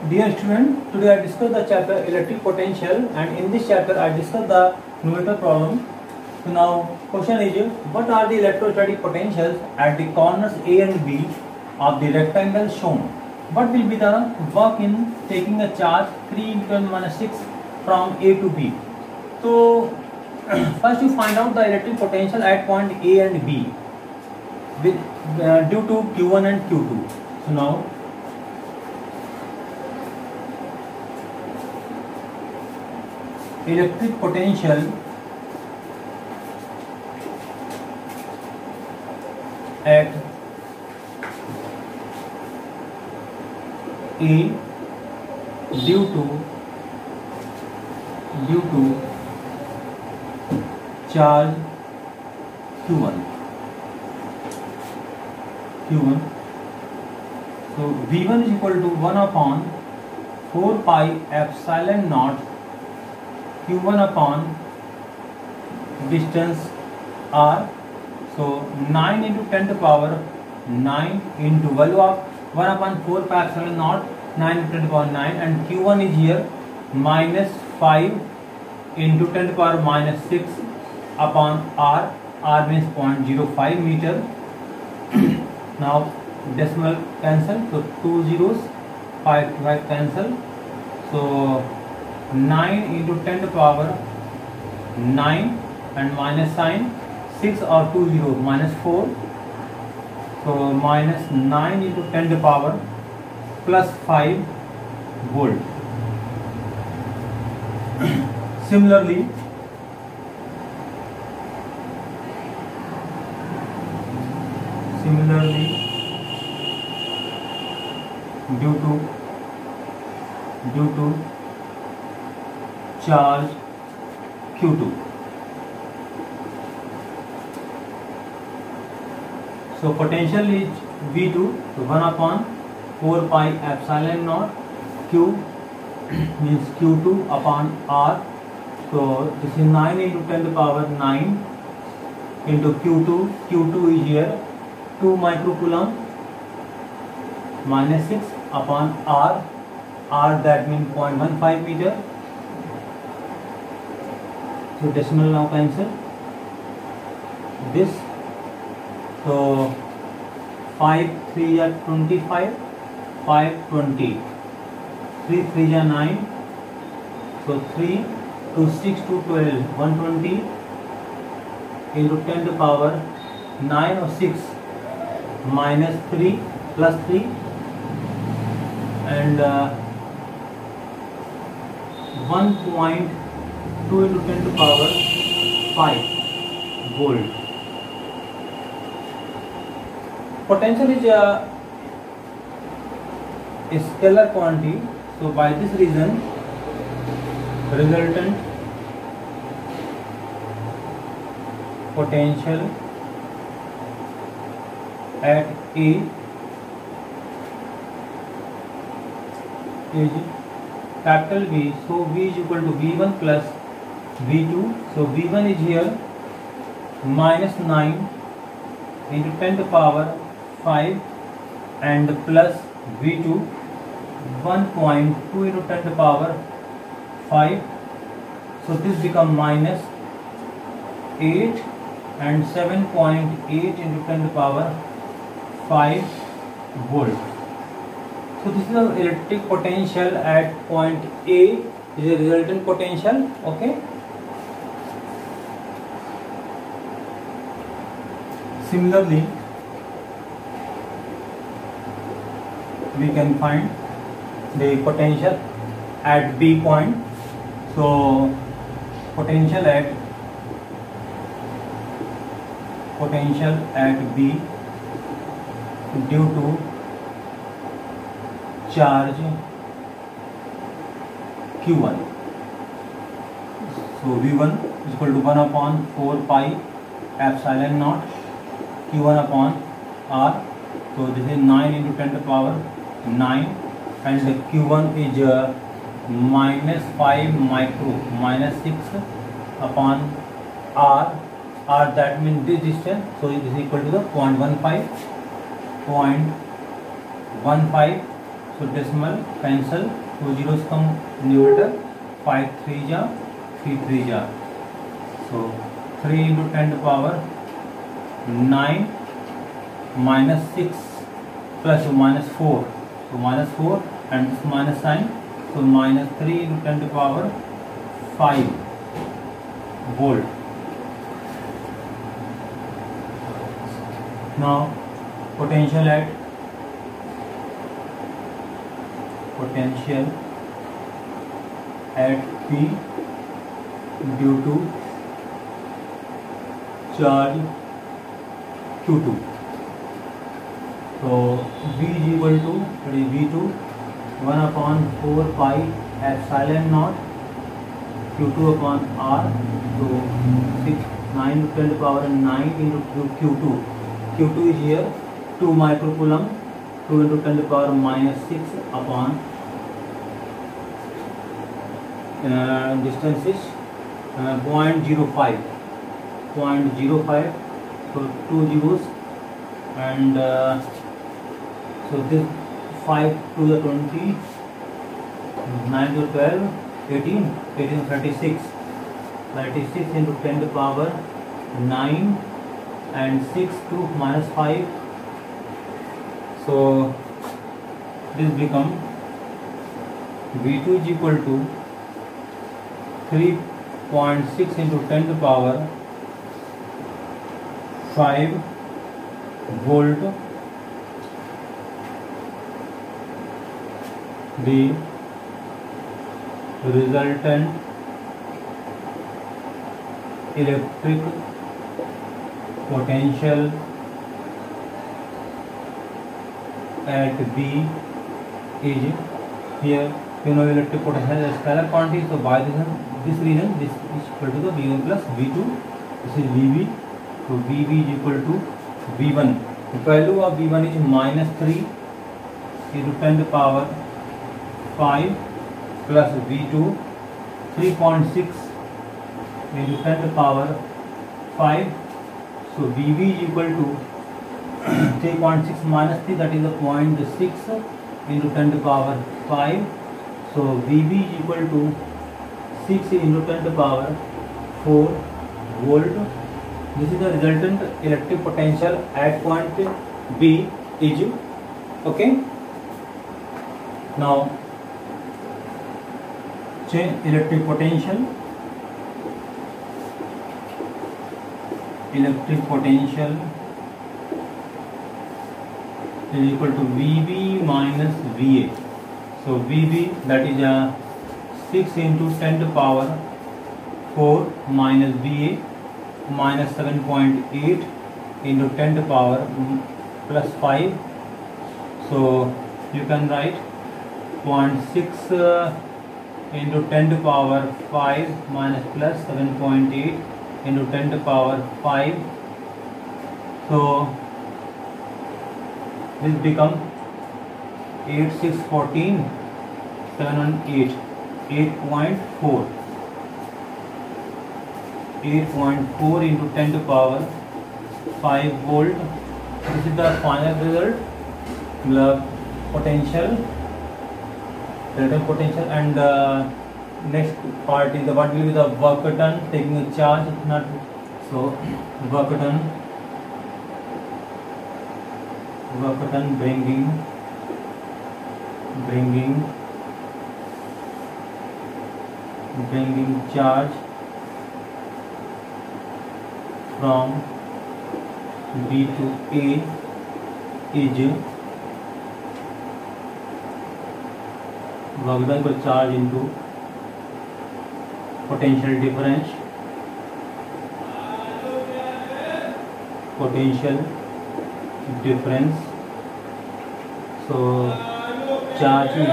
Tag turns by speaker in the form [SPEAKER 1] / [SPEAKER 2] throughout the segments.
[SPEAKER 1] Dear student, today I discuss the chapter electric potential, and in this chapter I discuss the numerical problem. So now question is, what are the electrostatic potentials at the corners A and B of the rectangle shown? What will be the work in taking a charge 3 × 10⁻⁶ from A to B? So first you find out the electric potential at point A and B with due to Q1 and Q2. So now electric potential at A due to charge Q1. So V1 is equal to 1/4 pi epsilon naught Q1 upon distance R. So 9 × 10⁻9 into value of 1/4 pi epsilon naught 9 × 10⁻9, and Q1 is here -5 × 10⁻⁶ upon R. R means 0.05 meter. Now decimal cancel, so 2 zeros, 5 cancel. So 9 × 10⁻9 and minus sign, 6 or 2 zeros, -4. So -9 × 10⁻+5 volt. Similarly, due to charge Q2. So potential is V2, so 1/4 pi epsilon naught. Q means Q2 upon R. So this is 9 × 10⁻9 into Q2. Q2 is here 2 microcoulomb, -6 upon R. R that means 0.15 meter. So decimal now cancel this. So 5 3 are 25, 5 20, 3 3 are 9. So 3 2 6 2 12, 120 into 10⁻9 or 6 minus 3 plus 3 and 1.2 into 10⁵ volt. Potential is a scalar quantity, so by this reason resultant potential at A is capital V. So V is equal to V1 plus V2. So V1 is here -9 into 10⁵ and plus V2 1.2 into 10⁵. So this become -8 and 7.8 into 10⁵ volt. So this is the electric potential at point A, is a resultant potential. Okay. Similarly, we can find the potential at B point. So potential at B due to charge Q1. So V1 is equal to 1/4 pi epsilon naught Q1 upon R. So this is 9 × 10⁻9 and the Q1 is -5 micro, -6 upon R. R that means this distance, so it is equal to the 0.15 So decimal cancel, 2 zeros come numerator, 5 3 ja, 3 3 ja. So 3 into 10 to the power 9 minus 6 plus minus 4. So minus 4 and this minus sign. So minus 3 into 10 to the power 5 volt. Now potential at P due to charge Q2. So V is equal to V2 1 upon 4 pi epsilon naught Q2 upon R. So 6 9 to 10 to the power 9 into Q2. Q2 is here 2 microcoulomb. 2 into 10 to the power minus 6 upon distance is 0.05. So 2 zeros and so this 5 to the 20, 9 to 12, 18 to 36. 36 into 10 to the power 9 and 6 to minus 5. So this become V2 is equal to 3.6 into 10 to the power 5 volt. The resultant electric potential at B is, here you know electric potential is a scalar quantity, so by this reason this is equal to the V1 plus V2. This is VV, so VV is equal to V1. The value of V1 is minus 3 into 10 to the power 5 plus V2 3.6 into 10 to the power 5. So VV is equal to 3.6 minus 3, that is the 0.6 into 10 to the power 5. So VV is equal to 6 into 10 to the power 4 volt. This is the resultant electric potential at point B is, okay. Now change electric potential. Electric potential is equal to VB minus VA. So VB, that is 6 into 10 to the power 4 minus VA minus 7.8 into 10 to the power plus 5. So you can write 0.6 into 10 to the power 5 minus plus 7.8 into 10 to the power 5. So this become 8 6 14 7 and 8 8.4 8.4 into 10 to the power 5 volt. This is the final result. The potential, relative potential, and next part is the what will be the work done taking a charge, not so work done bringing charge from B to A is work done by charge into potential difference. So charge is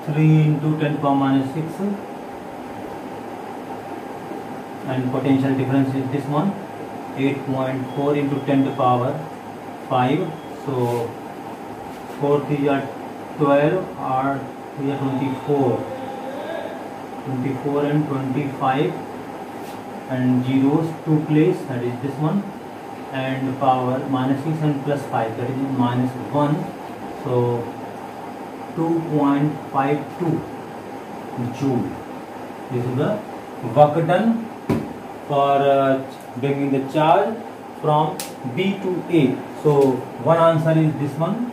[SPEAKER 1] 3 into 10 to the power minus 6 and potential difference is this one, 8.4 into 10 to the power 5. So 4 3 are 12 or 3 are 24 and 25 and zeros to place, that is this one, and power minus 6 and plus 5, that is minus 1. So 2.52 joule. This is the work done for bringing the charge from B to A. So one answer is this one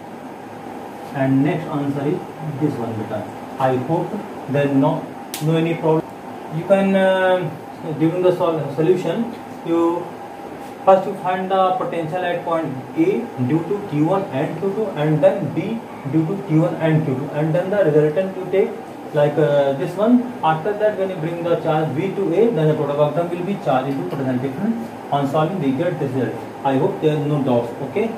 [SPEAKER 1] and next answer is this one beta. I hope there is no any problem. You can during the solution you first you find the potential at point A due to Q1 and Q2, and then B due to Q1 and Q2, and then the resultant you take like this one. After that, when you bring the charge B to A, then the total work done will be charged into potential difference. On solving, we get this result. I hope there is no doubts. Okay.